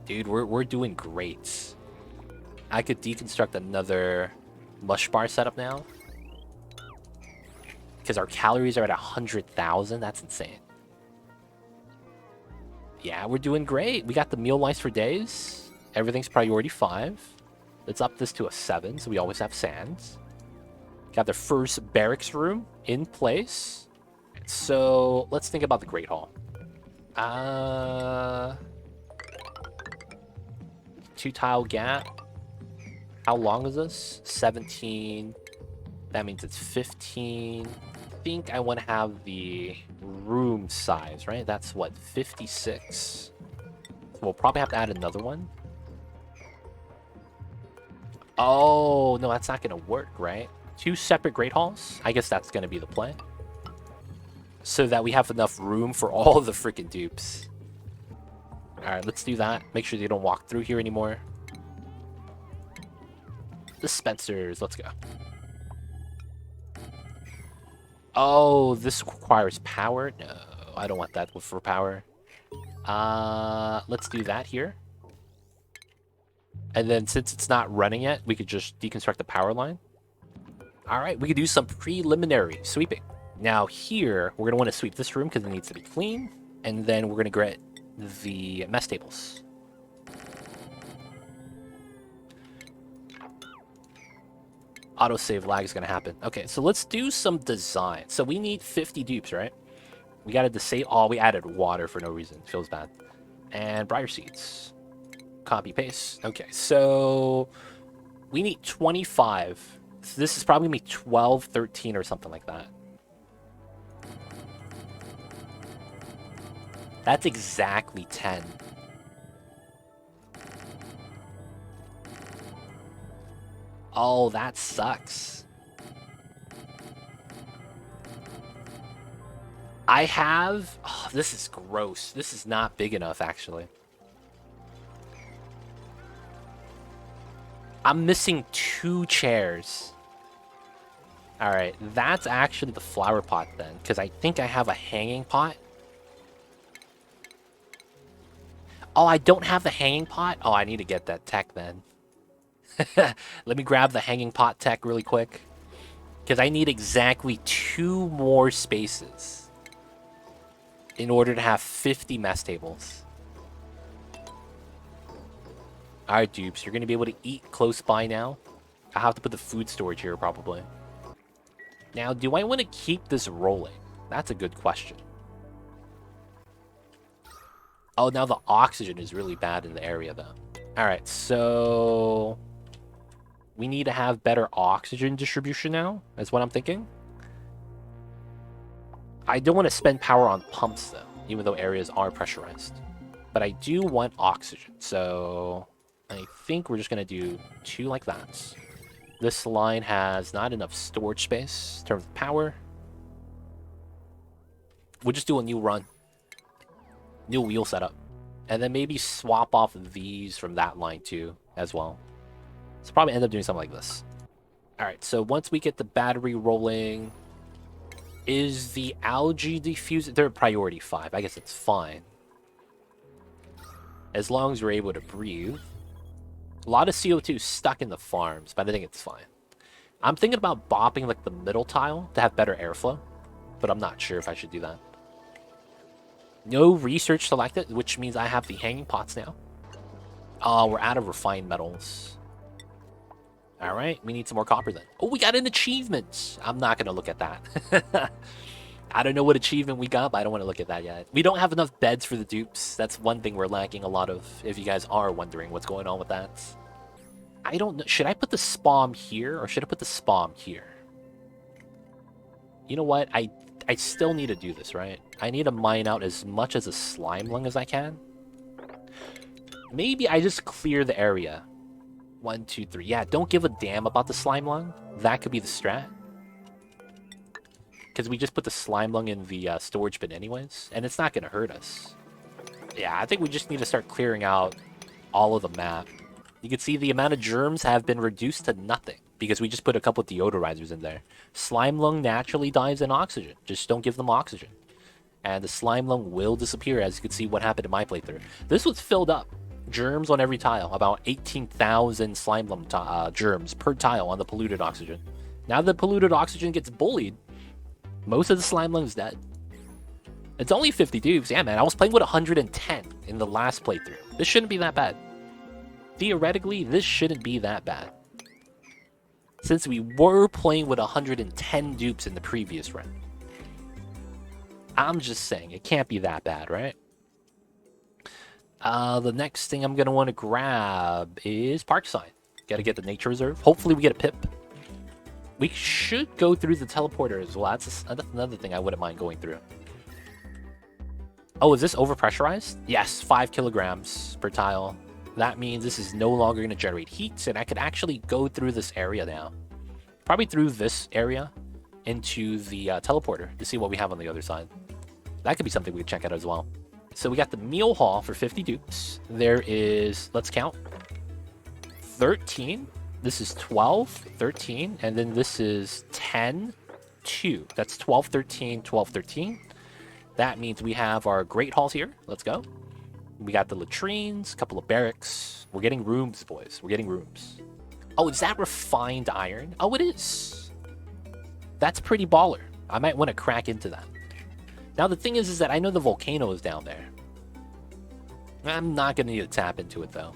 Dude, we're doing great. I could deconstruct another mush bar setup now. Because our calories are at 100,000. That's insane. Yeah, we're doing great. We got the meal wise for days. Everything's priority 5. Let's up this to a 7, so we always have sands. Got the first barracks room in place. So let's think about the Great Hall. 2-tile gap. How long is this? 17. That means it's 15. I think I want to have the room size, right? That's what, 56. So we'll probably have to add another one. Oh, no, that's not going to work, right? 2 separate Great Halls? I guess that's going to be the play. So that we have enough room for all the freaking dupes. Alright, let's do that. Make sure they don't walk through here anymore. Dispensers, let's go. Oh, this requires power? No, I don't want that for power. Let's do that here. And then since it's not running yet, we could just deconstruct the power line. Alright, we could do some preliminary sweeping. Now here, we're going to want to sweep this room because it needs to be clean. And then we're going to get the mess tables. Autosave lag is going to happen. Okay, so let's do some design. So we need 50 dupes, right? We got to disable... Oh, we added water for no reason. Feels bad. And briar seeds. Copy, paste. Okay, so we need 25. So this is probably going to be 12, 13, or something like that. That's exactly 10. Oh, that sucks. I have... Oh, this is gross. This is not big enough, actually. I'm missing 2 chairs. Alright, that's actually the flower pot then, because I think I have a hanging pot. Oh, I don't have the hanging pot? Oh, I need to get that tech then. Let me grab the hanging pot tech really quick. Because I need exactly 2 more spaces in order to have 50 mess tables. Alright, dupes, you're going to be able to eat close by now. I'll have to put the food storage here, probably. Now, do I want to keep this rolling? That's a good question. Oh, now the oxygen is really bad in the area, though. Alright, so... we need to have better oxygen distribution now, is what I'm thinking. I don't want to spend power on pumps, though, even though areas are pressurized. But I do want oxygen, so... I think we're just going to do 2 like that. This line has not enough storage space in terms of power. We'll just do a new run. New wheel setup. And then maybe swap off these from that line too, as well. So probably end up doing something like this. Alright, so once we get the battery rolling... Is the algae diffuser... They're priority 5. I guess it's fine. As long as we're able to breathe. A lot of CO2 stuck in the farms, but I think it's fine. I'm thinking about bopping like the middle tile to have better airflow. But I'm not sure if I should do that. No research selected, which means I have the hanging pots now. We're out of refined metals. Alright, we need some more copper then. Oh, we got an achievement! I'm not going to look at that. I don't know what achievement we got, but I don't want to look at that yet. We don't have enough beds for the dupes. That's one thing we're lacking a lot of, if you guys are wondering what's going on with that. I don't know. Should I put the SPOM here, or should I put the SPOM here? You know what? I still need to do this, right? I need to mine out as much as a slime lung as I can. Maybe I just clear the area. 1, 2, 3. Yeah, don't give a damn about the slime lung. That could be the strat. Because we just put the slime lung in the storage bin anyways. And it's not going to hurt us. Yeah, I think we just need to start clearing out all of the map. You can see the amount of germs have been reduced to nothing. Because we just put a couple deodorizers in there. Slime lung naturally dies in oxygen. Just don't give them oxygen. And the slime lung will disappear, as you can see what happened in my playthrough. This was filled up. Germs on every tile. About 18,000 slime germs per tile on the polluted oxygen. Now the polluted oxygen gets bullied, most of the slime lum's dead. It's only 50 dupes. Yeah, man, I was playing with 110 in the last playthrough. This shouldn't be that bad. Theoretically, this shouldn't be that bad. Since we were playing with 110 dupes in the previous run. I'm just saying, it can't be that bad, right? The next thing I'm going to want to grab is Park Sign. Got to get the nature reserve. Hopefully we get a pip. We should go through the teleporter as well. That's another thing I wouldn't mind going through. Oh, is this overpressurized? Yes, 5 kilograms per tile. That means this is no longer going to generate heat, and I could actually go through this area now. Probably through this area into the teleporter to see what we have on the other side. That could be something we could check out as well. So we got the meal hall for 50 dupes. There is, let's count, 13. This is 12, 13, and then this is 10, 2. That's 12, 13, 12, 13. That means we have our great halls here. Let's go. We got the latrines, a couple of barracks. We're getting rooms, boys. We're getting rooms. Oh, is that refined iron? Oh, it is. That's pretty baller. I might want to crack into that. Now, the thing is that I know the volcano is down there. I'm not going to need to tap into it, though.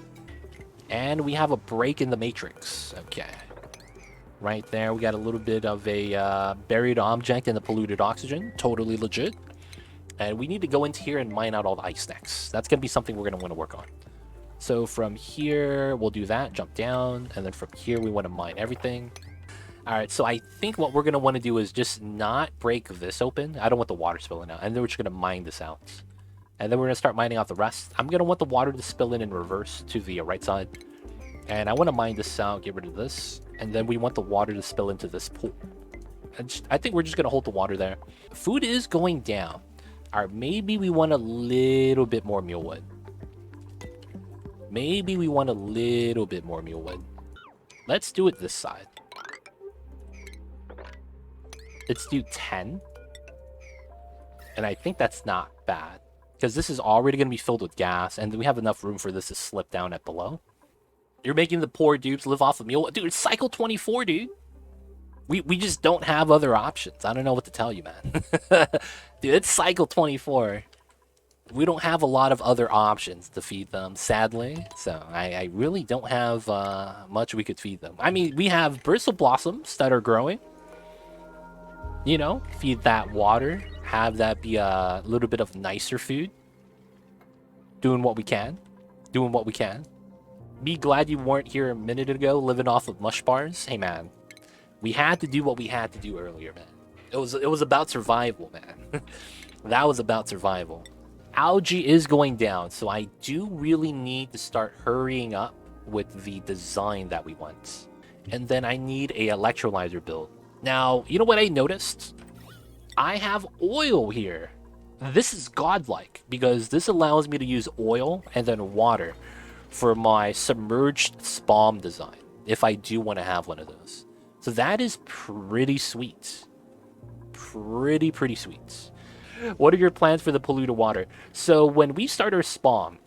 And we have a break in the matrix. Okay. Right there, we got a little bit of a buried object in the polluted oxygen. Totally legit. And we need to go into here and mine out all the ice stacks. That's going to be something we're going to want to work on. So from here, we'll do that, jump down, and then from here, we want to mine everything. All right, so I think what we're going to want to do is just not break this open. I don't want the water spilling out, and then we're just going to mine this out. And then we're going to start mining out the rest. I'm going to want the water to spill in reverse to the right side. And I want to mine this out, get rid of this, and then we want the water to spill into this pool. And I think we're just going to hold the water there. Food is going down. All right, maybe we want a little bit more mealwood. Maybe we want a little bit more mealwood. Let's do it this side. Let's do 10. And I think that's not bad. Because this is already going to be filled with gas, and we have enough room for this to slip down at below. You're making the poor dupes live off of mealwood. Dude, it's cycle 24, dude. We just don't have other options. I don't know what to tell you, man. Dude, it's cycle 24. We don't have a lot of other options to feed them, sadly. So I really don't have much we could feed them. I mean, we have bristle blossoms that are growing. You know, feed that water. Have that be a little bit of nicer food. Doing what we can. Doing what we can. Be glad you weren't here a minute ago living off of mush bars. Hey, man. We had to do what we had to do earlier, man. It was about survival, man. That was about survival. Algae is going down, so I do really need to start hurrying up with the design that we want. And then I need a electrolyzer build. Now, you know what I noticed? I have oil here. This is godlike, because this allows me to use oil and then water for my submerged SPOM design, if I do want to have one of those. So that is pretty sweet. Pretty sweet. What are your plans for the polluted water? So when we start our SPOM,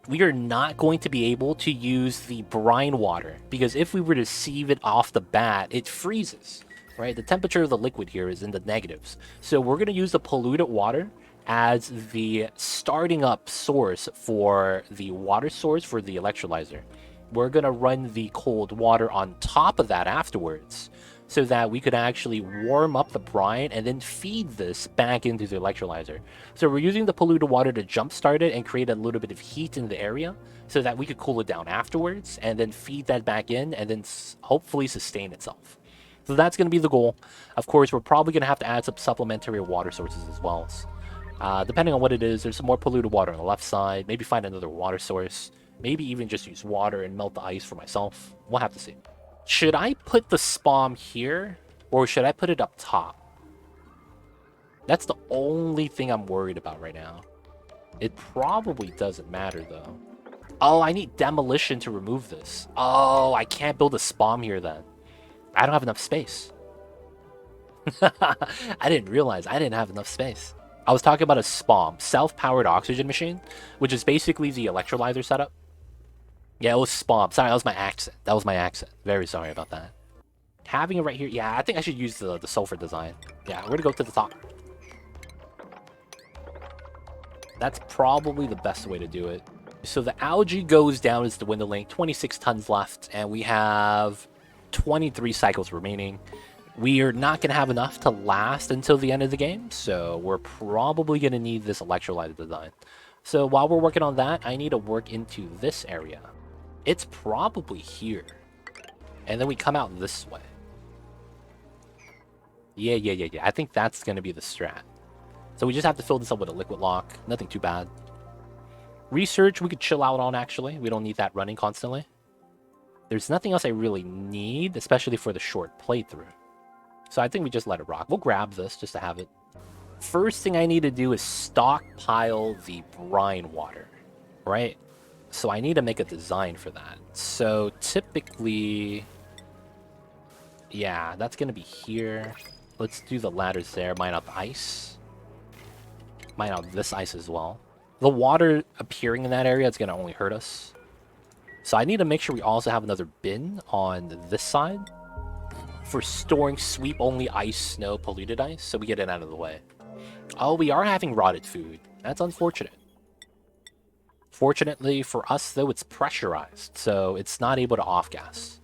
we are not going to be able to use the brine water, because if we were to sieve it off the bat, it freezes, right? The temperature of the liquid here is in the negatives. So we're going to use the polluted water as the starting up source for the water source for the electrolyzer. We're going to run the cold water on top of that afterwards, so that we could actually warm up the brine and then feed this back into the electrolyzer. So we're using the polluted water to jumpstart it and create a little bit of heat in the area so that we could cool it down afterwards and then feed that back in and then hopefully sustain itself. So that's going to be the goal. Of course, we're probably going to have to add some supplementary water sources as well. Depending on what it is, there's some more polluted water on the left side. Maybe find another water source. Maybe even just use water and melt the ice for myself. We'll have to see. Should I put the SPOM here, or should I put it up top? That's the only thing I'm worried about right now. It probably doesn't matter, though. Oh, I need demolition to remove this. Oh, I can't build a SPOM here, then. I don't have enough space. I didn't realize I didn't have enough space. I was talking about a SPOM, self-powered oxygen machine, which is basically the electrolyzer setup. Yeah, it was SPOM. Sorry, that was my accent. That was my accent. Very sorry about that. Having it right here. Yeah, I think I should use the sulfur design. Yeah, we're gonna go to the top. That's probably the best way to do it. So the algae goes down as the window link. 26 tons left, and we have 23 cycles remaining. We are not going to have enough to last until the end of the game, so we're probably going to need this electrolyzer design. So while we're working on that, I need to work into this area. It's probably here. And then we come out this way. Yeah. I think that's going to be the strat. So we just have to fill this up with a liquid lock. Nothing too bad. Research, we could chill out on, actually. We don't need that running constantly. There's nothing else I really need, especially for the short playthrough. So I think we just let it rock. We'll grab this just to have it. First thing I need to do is stockpile the brine water, right? So I need to make a design for that. So typically, yeah, that's going to be here. Let's do the ladders there. Mine out the ice. Mine out this ice as well. The water appearing in that area is going to only hurt us. So I need to make sure we also have another bin on this side for storing sweep-only ice, snow, polluted ice, so we get it out of the way. Oh, we are having rotted food. That's unfortunate. Fortunately for us, though, it's pressurized, so it's not able to off-gas.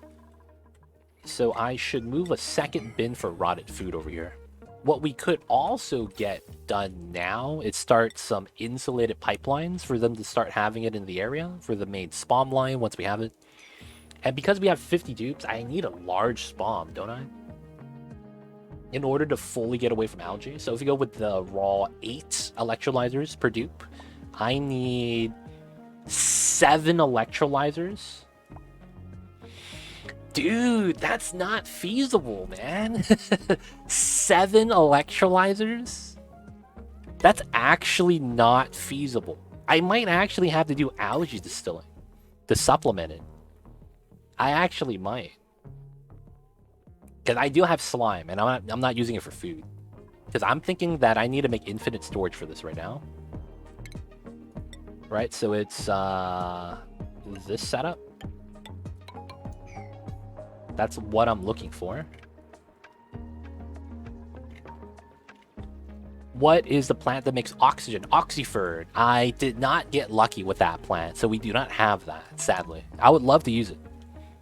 So I should move a second bin for rotted food over here. What we could also get done now is start some insulated pipelines for them to start having it in the area for the main SPOM line once we have it. And because we have 50 dupes, I need a large SPOM, don't I? In order to fully get away from algae. So if we go with the raw 8 electrolyzers per dupe, I need 7 electrolyzers. Dude, that's not feasible, man. 7 electrolyzers? That's actually not feasible. I might actually have to do algae distilling to supplement it. I actually might. Because I do have slime, and I'm not using it for food. Because I'm thinking that I need to make infinite storage for this right now. Right, so it's this setup. That's what I'm looking for. What is the plant that makes oxygen? Oxyford. I did not get lucky with that plant, so we do not have that, sadly. I would love to use it,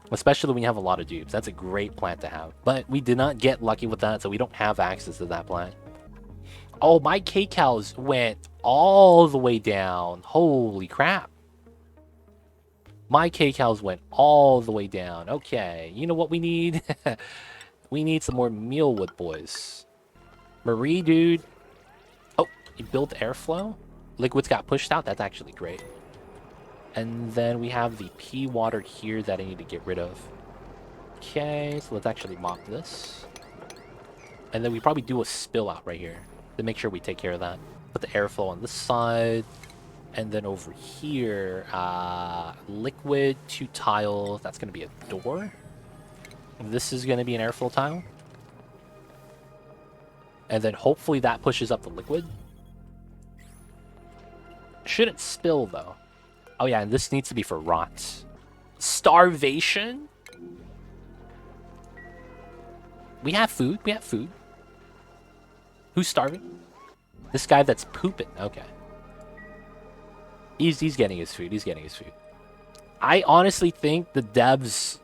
especially when you have a lot of dupes. That's a great plant to have. But we did not get lucky with that, so we don't have access to that plant. Oh, my K-Cows went all the way down. Holy crap. My K-Cows went all the way down. Okay, you know what we need? We need some more mealwood, boys. Marie, dude. Oh, you built airflow? Liquids got pushed out? That's actually great. And then we have the pea water here that I need to get rid of. Okay, so let's actually mop this. And then we probably do a spill out right here to make sure we take care of that. Put the airflow on this side. And then over here, liquid, 2 tiles. That's going to be a door. This is going to be an airflow tile. And then hopefully that pushes up the liquid. Shouldn't spill, though. Oh, yeah, and this needs to be for rot. Starvation? We have food. We have food. Who's starving? This guy that's pooping. Okay. He's getting his food. He's getting his food. I honestly think the devs,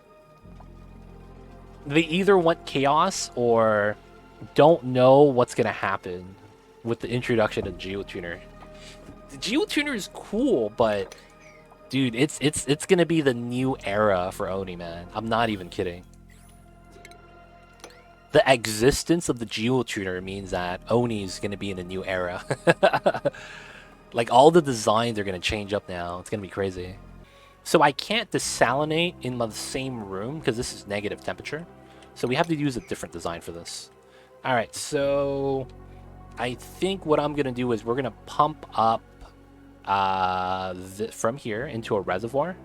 they either want chaos or don't know what's going to happen with the introduction of GeoTuner. The GeoTuner is cool, but dude, it's going to be the new era for Oni, man. I'm not even kidding. The existence of the GeoTuner means that Oni is going to be in a new era. Like, all the designs are going to change up now. It's going to be crazy. So I can't desalinate in the same room because this is negative temperature. So we have to use a different design for this. All right, so I think what I'm going to do is we're going to pump up from here into a reservoir.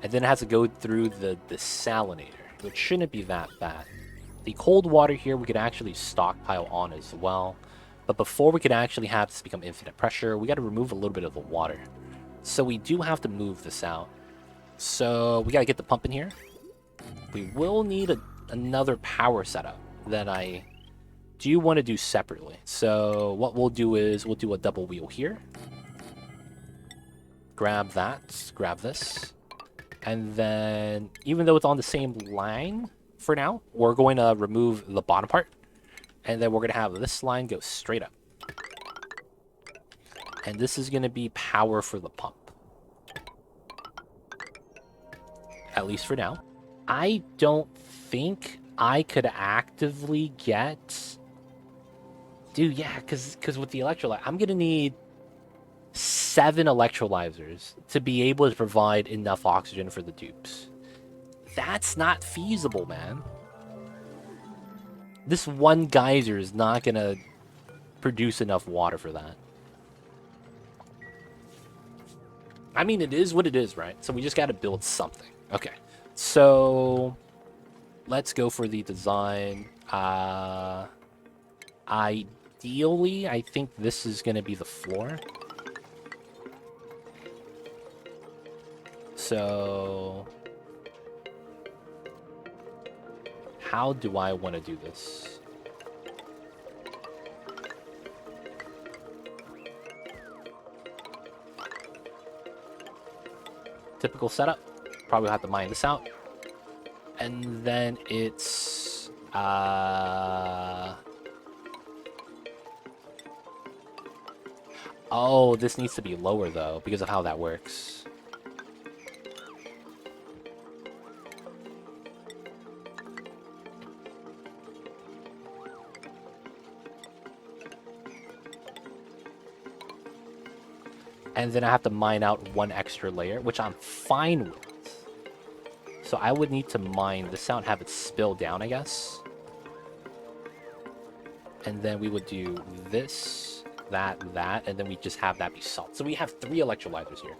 And then it has to go through the desalinator, which shouldn't be that bad. The cold water here we could actually stockpile on as well. But before we could actually have this become infinite pressure, we got to remove a little bit of the water. So we do have to move this out. So we gotta get the pump in here. We will need another power setup that I do want to do separately. So what we'll do is we'll do a double wheel here. Grab that, grab this. And then, even though it's on the same line for now, we're going to remove the bottom part. And then we're going to have this line go straight up. And this is going to be power for the pump. At least for now. I don't think I could actively get... Dude, yeah, because with the electrolyzer, I'm going to need 7 electrolyzers to be able to provide enough oxygen for the dupes. That's not feasible, man. This one geyser is not going to produce enough water for that. I mean, it is what it is, right? So we just got to build something. Okay, so let's go for the design. Ideally, I think this is going to be the floor. So, how do I want to do this? Typical setup. Probably have to mine this out. And then it's... Oh, this needs to be lower, though, because of how that works. And then I have to mine out 1 extra layer, which I'm fine with. So I would need to mine this out and have it spill down, I guess. And then we would do this, that, and then we just have that be salt. So we have 3 electrolyzers here.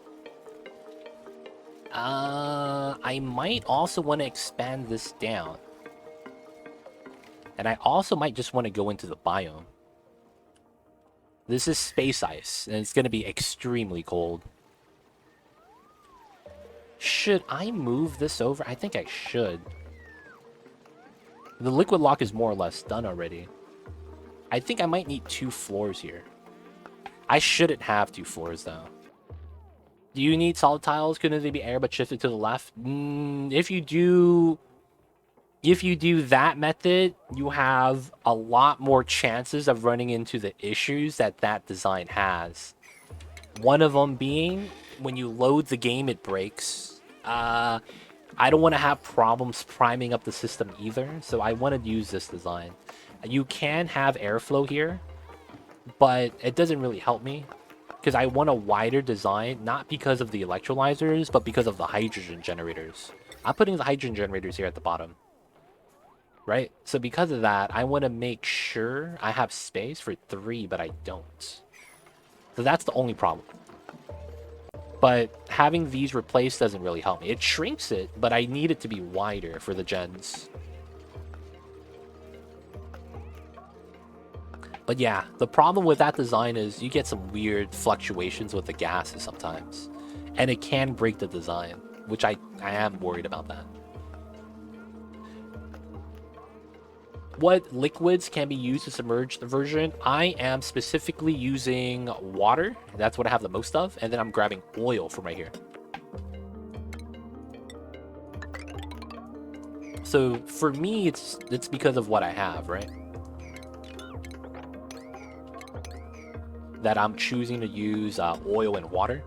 I might also want to expand this down. And I also might just want to go into the biome. This is space ice, and it's going to be extremely cold. Should I move this over? I think I should. The liquid lock is more or less done already. I think I might need 2 floors here. I shouldn't have 2 floors, though. Do you need solid tiles? Couldn't they be air but shifted to the left? If you do that method, you have a lot more chances of running into the issues that design has. One of them being, when you load the game, it breaks. I don't want to have problems priming up the system either, so I want to use this design. You can have airflow here, but it doesn't really help me, because I want a wider design, not because of the electrolyzers, but because of the hydrogen generators. I'm putting the hydrogen generators here at the bottom. Right? So because of that, I want to make sure I have space for 3, but I don't. So that's the only problem. But having these replaced doesn't really help me. It shrinks it, but I need it to be wider for the gens. But yeah, the problem with that design is you get some weird fluctuations with the gases sometimes. And it can break the design, which I am worried about that. What liquids can be used to submerge the version? I am specifically using water. That's what I have the most of. And then I'm grabbing oil from right here. So for me, it's because of what I have, right? That I'm choosing to use oil and water.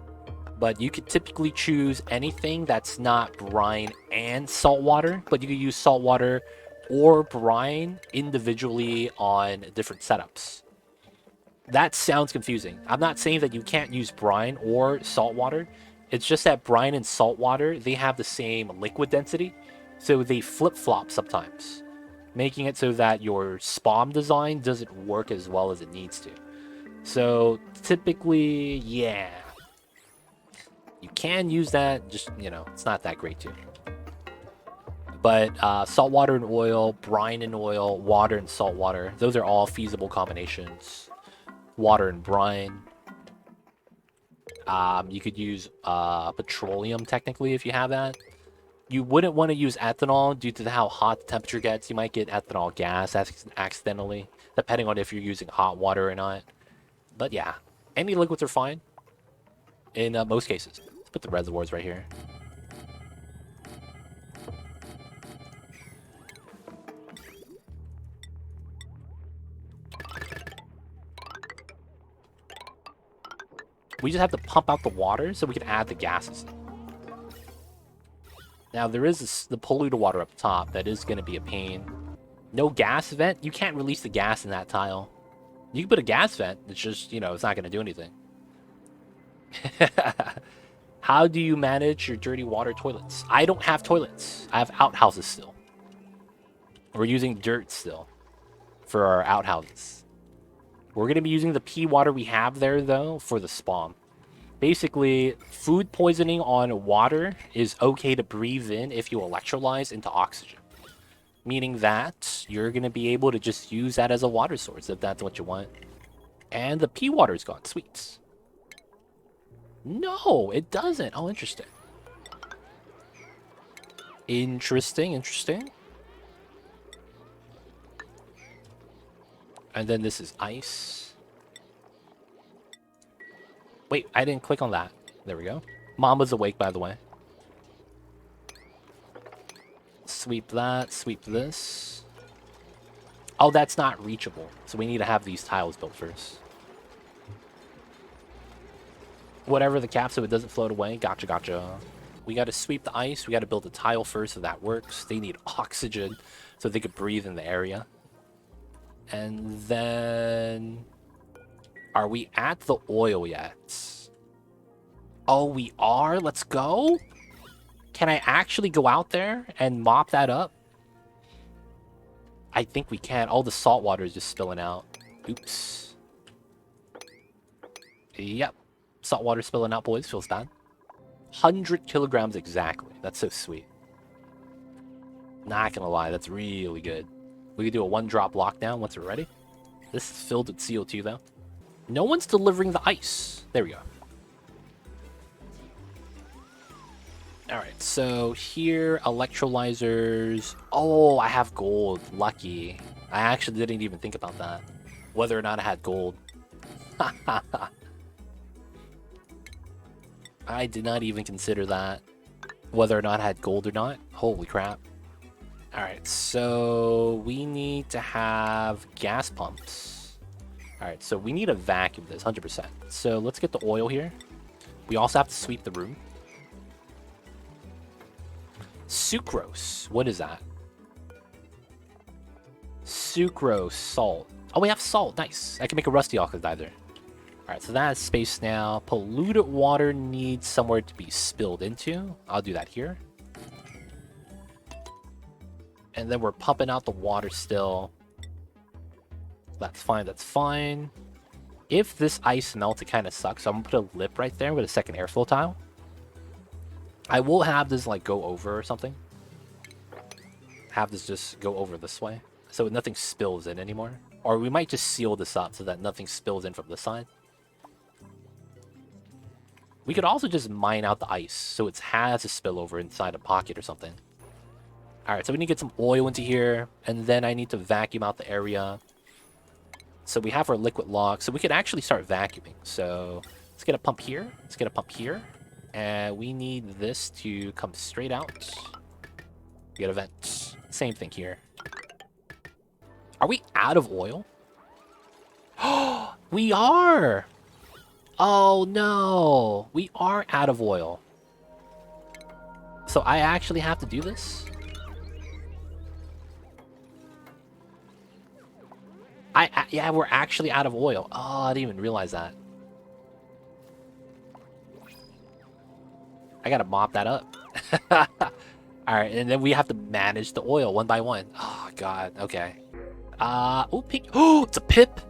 But you could typically choose anything that's not brine and salt water. But you could use salt water or brine individually on different setups. That sounds confusing. I'm not saying that you can't use brine or salt water. It's just that brine and salt water, they have the same liquid density, so they flip-flop sometimes, making it so that your SPOM design doesn't work as well as it needs to. So typically, yeah, you can use that, just, you know, it's not that great too. But salt water and oil, brine and oil, water and salt water, those are all feasible combinations. Water and brine. You could use petroleum technically if you have that. You wouldn't want to use ethanol due to how hot the temperature gets. You might get ethanol gas accidentally, depending on if you're using hot water or not. But yeah, any liquids are fine in most cases. Let's put the reservoirs right here. We just have to pump out the water so we can add the gases. Now, there is the polluted water up top. That is going to be a pain. No gas vent? You can't release the gas in that tile. You can put a gas vent. It's just, you know, it's not going to do anything. How do you manage your dirty water toilets? I don't have toilets. I have outhouses still. We're using dirt still for our outhouses. We're going to be using the pea water we have there, though, for the SPOM. Basically, food poisoning on water is okay to breathe in if you electrolyze into oxygen. Meaning that you're going to be able to just use that as a water source if that's what you want. And the pea water is gone. Sweet. No, it doesn't. Oh, interesting. Interesting. And then this is ice. Wait, I didn't click on that. There we go. Mama's awake, by the way. Sweep that. Sweep this. Oh, that's not reachable. So we need to have these tiles built first. Whatever the cap so it doesn't float away. Gotcha. We got to sweep the ice. We got to build a tile first so that works. They need oxygen so they could breathe in the area. And then... Are we at the oil yet? Oh, we are? Let's go? Can I actually go out there and mop that up? I think we can. All the salt water is just spilling out. Oops. Yep. Salt water spilling out, boys. Feels bad. 100 kilograms exactly. That's so sweet. Not gonna lie, that's really good. We could do a 1-drop lockdown once we're ready. This is filled with CO2, though. No one's delivering the ice. There we go. Alright, so here, electrolyzers. Oh, I have gold. Lucky. I actually didn't even think about that. Whether or not I had gold. I did not even consider that. Whether or not I had gold or not. Holy crap. Alright, so we need to have gas pumps. Alright, so we need to vacuum this, 100%. So let's get the oil here. We also have to sweep the room. Sucrose. What is that? Sucrose, salt. Oh, we have salt. Nice. I can make a rusty oxidizer. Alright, so that is space now. Polluted water needs somewhere to be spilled into. I'll do that here. And then we're pumping out the water still. That's fine, that's fine. If this ice melts, it kind of sucks. So I'm going to put a lip right there with a second airflow tile. I will have this, like, go over or something. Have this just go over this way. So nothing spills in anymore. Or we might just seal this up so that nothing spills in from this side. We could also just mine out the ice so it has a spillover inside a pocket or something. Alright, so we need to get some oil into here. And then I need to vacuum out the area. So we have our liquid lock. So we could actually start vacuuming. So let's get a pump here. Let's get a pump here. And we need this to come straight out. Get a vent. Same thing here. Are we out of oil? Oh, we are! Oh no! We are out of oil. So I actually have to do this? Yeah, we're actually out of oil. Oh, I didn't even realize that. I gotta mop that up. Alright, and then we have to manage the oil one by one. Oh, God. Okay. Oh, pink. Oh, it's a pip.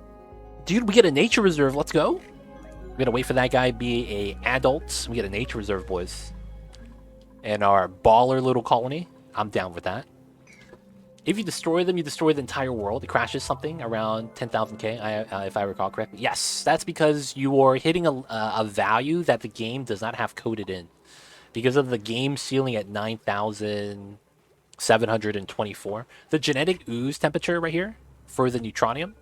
Dude, we get a nature reserve. Let's go. We're gonna wait for that guy to be a adult. We get a nature reserve, boys. And our baller little colony. I'm down with that. If you destroy them, you destroy the entire world. It crashes something around 10,000K, if I recall correctly. Yes, that's because you are hitting a value that the game does not have coded in. Because of the game ceiling at 9,724. The genetic ooze temperature right here for the neutronium,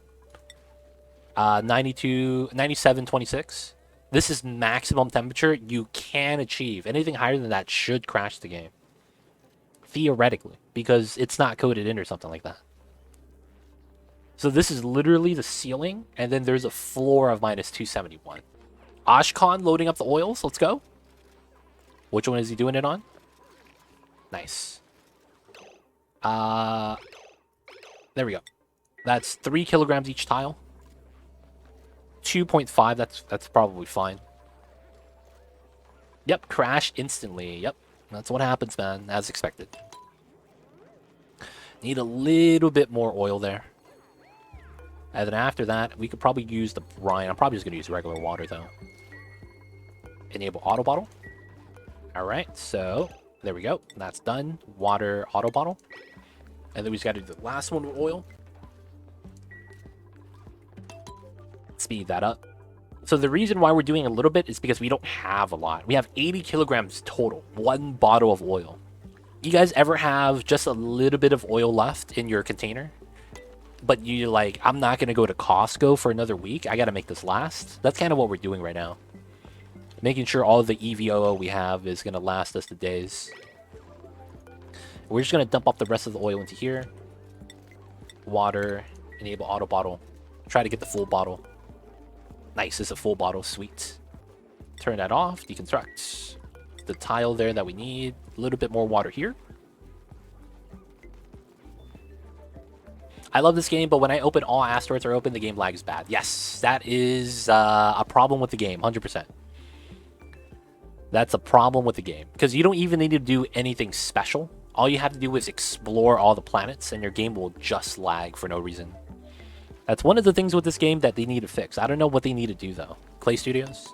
9726. This is maximum temperature you can achieve. Anything higher than that should crash the game. Theoretically, because it's not coded in or something like that. So this is literally the ceiling, and then there's a floor of minus 271. Ashkan loading up the oils. Let's go. Which one is he doing it on? Nice. There we go. That's 3 kilograms each tile. 2.5. That's probably fine. Yep, crash instantly. Yep, that's what happens, man, as expected. Need a little bit more oil there. And then after that, we could probably use the brine. I'm probably just going to use regular water, though. Enable auto bottle. Alright, so there we go. That's done. Water auto bottle. And then we just got to do the last one with oil. Speed that up. So the reason why we're doing a little bit is because we don't have a lot. We have 80 kilograms total. 1 bottle of oil. You guys ever have just a little bit of oil left in your container? But you're like, I'm not going to go to Costco for another week. I got to make this last. That's kind of what we're doing right now. Making sure all the EVOO we have is going to last us the days. We're just going to dump off the rest of the oil into here. Water. Enable auto bottle. Try to get the full bottle. Nice, it's a full bottle. Sweet. Turn that off. Deconstruct. The tile there that we need. A little bit more water here. I love this game, but when I open all asteroids are open, the game lags bad. Yes, that is a problem with the game, 100%. That's a problem with the game. Because you don't even need to do anything special. All you have to do is explore all the planets, and your game will just lag for no reason. That's one of the things with this game that they need to fix. I don't know what they need to do, though. Clay Studios?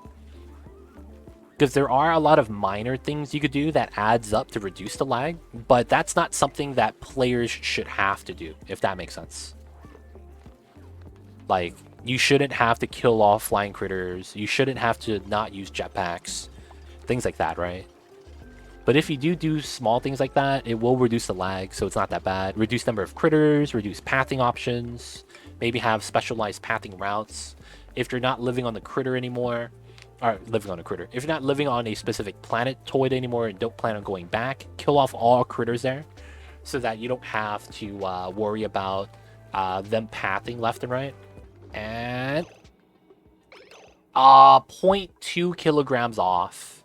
Because there are a lot of minor things you could do that adds up to reduce the lag, but that's not something that players should have to do, if that makes sense. Like, you shouldn't have to kill off flying critters. You shouldn't have to not use jetpacks. Things like that, right? But if you do small things like that, it will reduce the lag, so it's not that bad. Reduce number of critters, reduce pathing options, maybe have specialized pathing routes. If you're not living on the critter anymore, or living on a critter, if you're not living on a specific planetoid anymore and don't plan on going back, kill off all critters there so that you don't have to worry about them pathing left and right. And 0.2 kilograms off.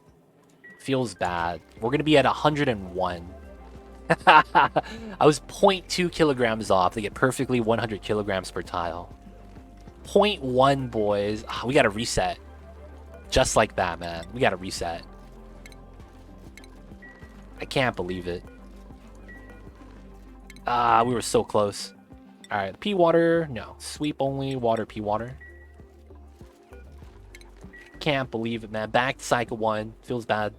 Feels bad. We're going to be at 101. I was 0.2 kilograms off to get perfectly 100 kilograms per tile. 0.1, boys. We got to reset. Just like that, man. We got to reset. I can't believe it. We were so close. Alright, pea water. No. Sweep only. Water, pea water. Can't believe it, man. Back to cycle 1. Feels bad.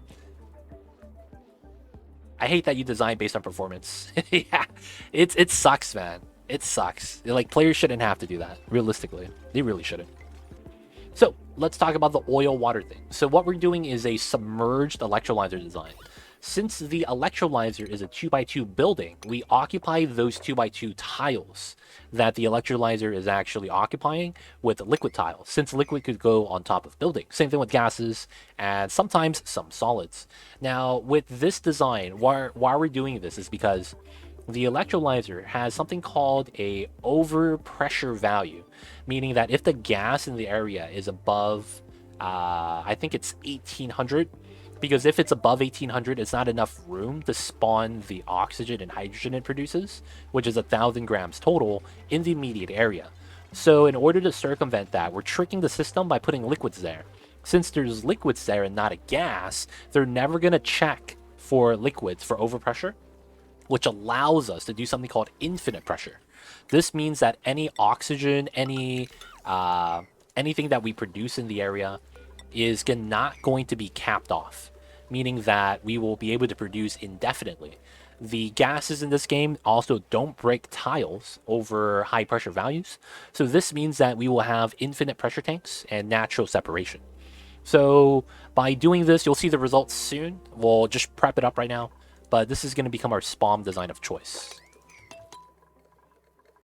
I hate that you design based on performance. Yeah, it sucks, man. It sucks. Like, players shouldn't have to do that. Realistically, they really shouldn't. So let's talk about the oil water thing. So what we're doing is a submerged electrolyzer design. Since the electrolyzer is a 2x2 building, we occupy those 2x2 tiles that the electrolyzer is actually occupying with liquid tiles, since liquid could go on top of buildings. Same thing with gases and sometimes some solids. Now, with this design, why we're doing this is because the electrolyzer has something called a overpressure value, meaning that if the gas in the area is above, I think it's 1800, because if it's above 1800, it's not enough room to spawn the oxygen and hydrogen it produces, which is 1,000 grams total in the immediate area. So in order to circumvent that, we're tricking the system by putting liquids there. Since there's liquids there and not a gas, they're never going to check for liquids for overpressure, which allows us to do something called infinite pressure. This means that any oxygen, anything that we produce in the area is not going to be capped off. meaning that we will be able to produce indefinitely. The gases in this game also don't break tiles over high pressure values, so this means that we will have infinite pressure tanks and natural separation. So by doing this, you'll see the results soon. We'll just prep it up right now, but this is going to become our SPOM design of choice.